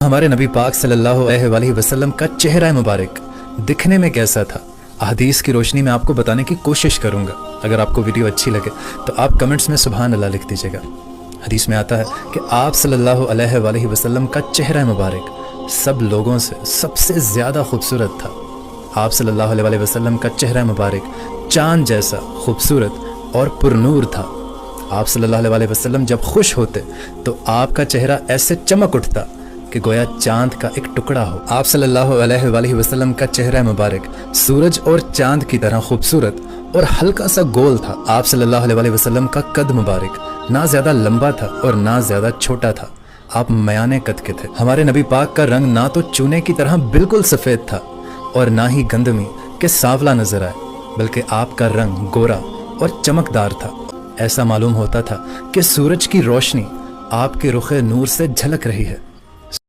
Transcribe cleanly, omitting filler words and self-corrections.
हमारे नबी पाक सल्लल्लाहु अलैहि वसल्लम का चेहरा मुबारक दिखने में कैसा था, हदीस की रोशनी में आपको बताने की कोशिश करूंगा। अगर आपको वीडियो अच्छी लगे तो आप कमेंट्स में सुभान अल्लाह लिख दीजिएगा। हदीस में आता है कि आप सल्लल्लाहु अलैहि वसल्लम का चेहरा मुबारक सब लोगों से सबसे ज़्यादा खूबसूरत था। आप सल्लल्लाहु अलैहि वसल्लम का चेहरा मुबारक चाँद जैसा खूबसूरत और पुरनूर था। आप सल्लल्लाहु अलैहि वसल्लम जब खुश होते तो आपका चेहरा ऐसे चमक उठता कि गोया चांद का एक टुकड़ा हो। आप सल्लल्लाहु अलैहि वसल्लम का चेहरा मुबारक सूरज और चांद की तरह खूबसूरत और हल्का सा गोल था। आप सल्लल्लाहु अलैहि वसल्लम का कद मुबारक ना ज़्यादा लंबा था और ना ज़्यादा छोटा था। आप मयाने कद के थे। हमारे नबी पाक का रंग ना तो चूने की तरह बिल्कुल सफ़ेद था और ना ही गंदमी के सांवला नजर आए, बल्कि आपका रंग गोरा और चमकदार था। ऐसा मालूम होता था कि सूरज की रोशनी आपके रुखे नूर से झलक रही है।